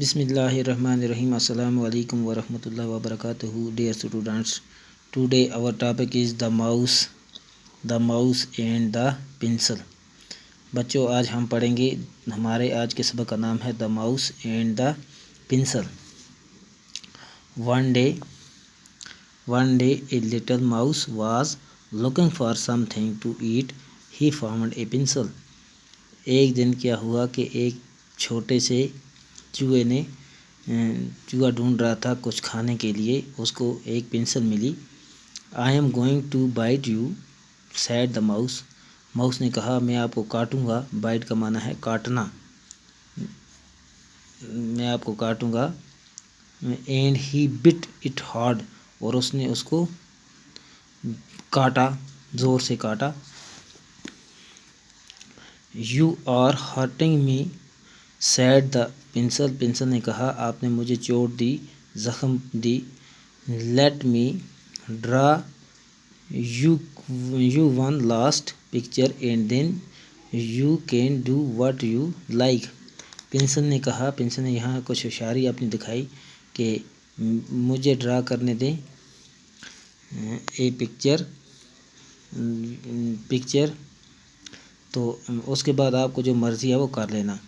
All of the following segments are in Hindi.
Bismillahirrahmanirrahim. Assalamu alaikum wa rahmatullahi wa barakatuhu. Dear students, today our topic is the mouse and the pencil. बच्चों, आज हम पढ़ेंगे, हमारे आज के सबक का नाम है the mouse and the pencil. One day a little mouse was looking for something to eat. He found a pencil. एक दिन क्या हुआ कि एक छोटे से चूहा ढूंढ रहा था कुछ खाने के लिए. उसको एक पेंसिल मिली. I am going to bite you said the mouse. Mouse ने कहा, मैं आपको काटूंगा. बाइट का माना है काटना. मैं आपको काटूंगा. And he bit it hard. और उसने उसको काटा, ज़ोर से काटा. You are hurting me said the pencil. Pencil ने कहा, आपने मुझे चोट दी, ज़ख्म दी. Let me draw you one last picture and then you can do what you like. Pencil ने कहा, पेंसिल ने यहाँ कुछ होशियारी अपनी दिखाई कि मुझे ड्रा करने दें ए पिक्चर, तो उसके बाद आपको जो मर्ज़ी है वो कर लेना.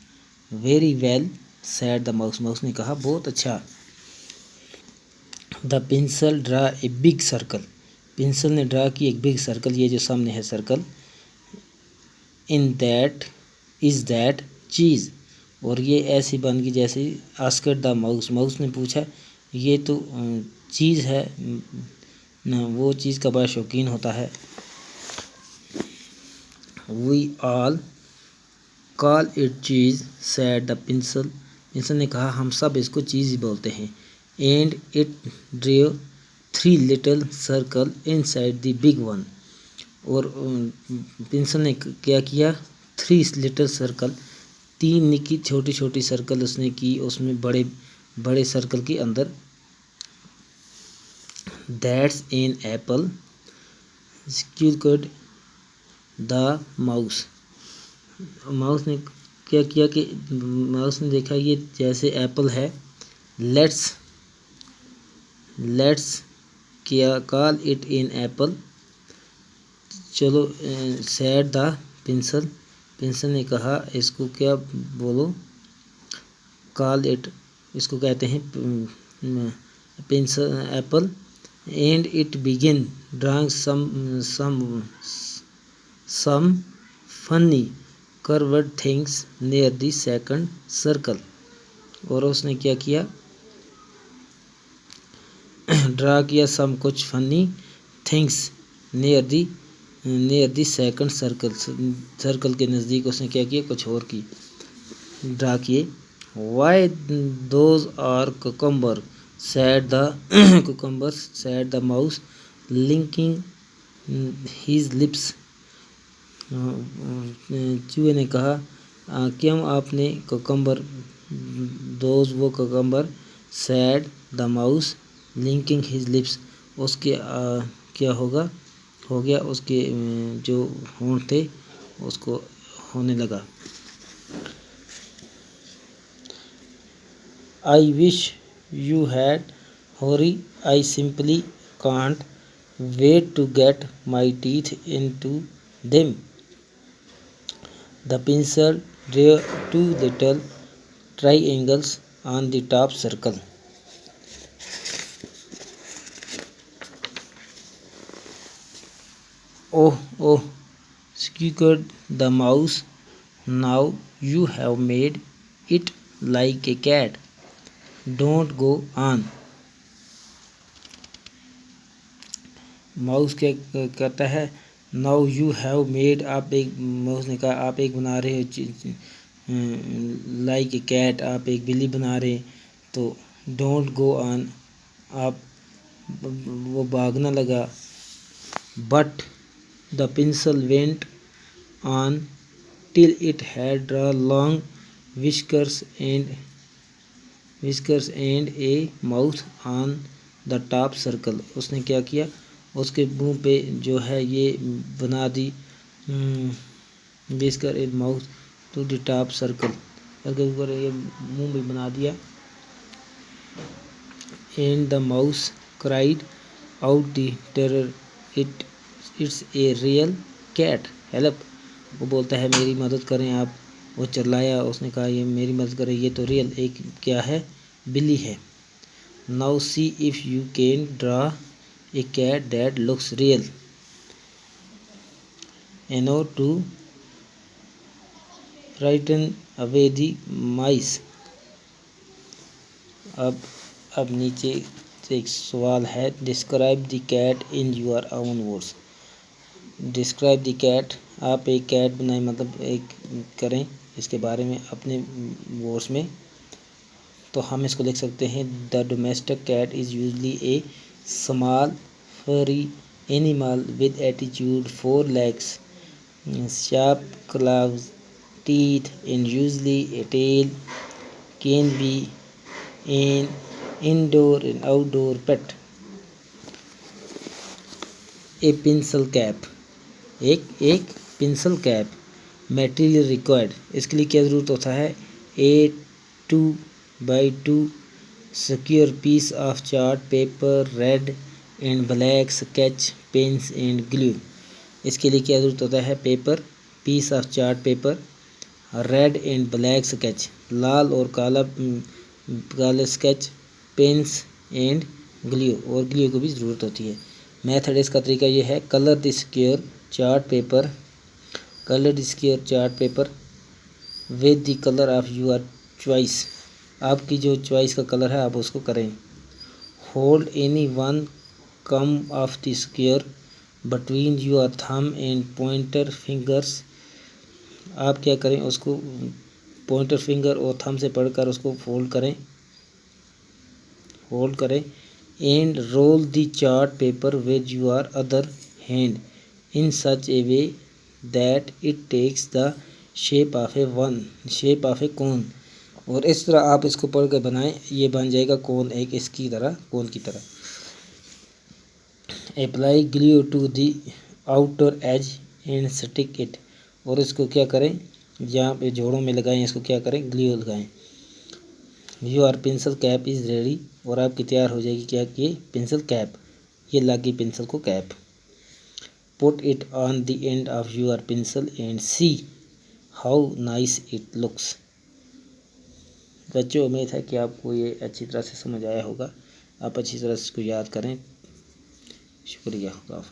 Very well sad the mouse. Mouse ने कहा, बहुत अच्छा. The pencil draw a big circle. Pencil ने ड्रा की एक बिग सर्कल. ये जो सामने है circle. In that is that चीज़. और ये ऐसी बन गई जैसे आस्क्ड द माउस. माउस ने पूछा, ये तो चीज़ है न, वो चीज़ का बड़ा शौकीन होता है. We all call it cheese said the pencil. Pencil ने कहा, हम सब इसको चीज़ ही बोलते हैं. And it drew 3 little circle inside the big one. और पेंसिल ने क्या किया, 3 लिटिल सर्कल, 3 निकी छोटी छोटी सर्कल उसने की उसमें बड़े बड़े सर्कल के अंदर. That's an apple skewed the mouse. Mouse ने क्या किया कि माउस ने देखा ये जैसे एप्पल है. लेट्स क्या कॉल इट इन एप्पल. चलो सैड द पेंसिल. पेंसिल ने कहा, इसको क्या बोलो, कॉल इट, इसको कहते हैं pencil apple. And it begin drawing some funny curved things near the second circle. और उसने क्या किया, ड्रा किया सम कुछ funny things near the second circle. Circle के नज़दीक उसने क्या किया, कुछ और की ड्रा किए. Why those are cucumber said the mouse licking his lips. चूहे ने कहा, क्यों आपने कुकम्बर, दोज वो cucumber, said the mouse licking his lips. उसके क्या हो गया उसके जो होंठ थे उसको होने लगा. I wish you had hurry. I simply can't wait to get my teeth into them. The pencil drew 2 little triangles on the top circle. Oh, squeaked the mouse. Now you have made it like a cat. Don't go on. Mouse क्या कहता है, नाउ यू हैव मेड. आप एक, माउस ने कहा, आप एक बना रहे हो लाइक ए कैट, आप एक बिल्ली बना रहे. तो डोंट गो ऑन, आप वो भागना लगा. But the pencil went on till it had draw long whiskers and A mouth on the top circle. उसने क्या किया, उसके मुंह पे जो है ये बना दी whisker and mouth to the top circle. Circle ऊपर ये मुंह भी बना दिया. and the mouse cried out the terror, it's a real cat, help। वो बोलता है मेरी मदद करें आप। वो चिल्लाया, उसने कहा ये मेरी मदद करें, ये तो रियल एक क्या है, बिल्ली है। Now see if you can draw a cat that looks real no to frighten away the mice. अब नीचे से एक सवाल है, describe the cat in your own words. Describe the cat, आप एक कैट बनाएं, मतलब एक करें इसके बारे में अपने वर्ड्स में। तो हम इसको लिख सकते हैं, the domestic cat is usually a small furry animal with attitude, 4 legs, sharp claws, teeth, and usually a tail. Can be an indoor and outdoor pet। A pencil cap, एक पेंसिल कैप। मटेरियल रिक्वायर्ड, इसके लिए क्या ज़रूरत होता है, a 2x2 square piece of chart paper, red and black sketch pens and glue. इसके लिए क्या ज़रूरत होता है, paper, piece of chart paper, red and black sketch, लाल और काला स्केच, पेन्स एंड ग्लू, और ग्लू की भी ज़रूरत होती है। मेथड, इसका तरीका ये है, colour the square chart paper, colour the square chart paper with the colour of your choice, आपकी जो चॉइस का कलर है आप उसको करें। Hold any one come of the square between your thumb and pointer fingers, आप क्या करें, उसको पॉइंटर फिंगर और थंब से पढ़कर उसको फोल्ड करें। And roll the chart paper with your other hand in such a way that it takes the shape of a cone, और इस तरह आप इसको पढ़ कर बनाएं, ये बन जाएगा कोन, एक इसकी तरह, कोन की तरह। Apply glue to the outer edge and stick it, और इसको क्या करें, जहाँ पे जोड़ों में लगाएं, इसको क्या करें, ग्लू लगाएं। Your pencil cap is ready, और आपकी तैयार हो जाएगी क्या, ये पेंसिल कैप, ये लग गई पेंसिल को cap. Put it on the end of your pencil and see how nice it looks. बच्चों, उम्मीद है कि आपको ये अच्छी तरह से समझ आया होगा, आप अच्छी तरह से इसको याद करें। शुक्रिया।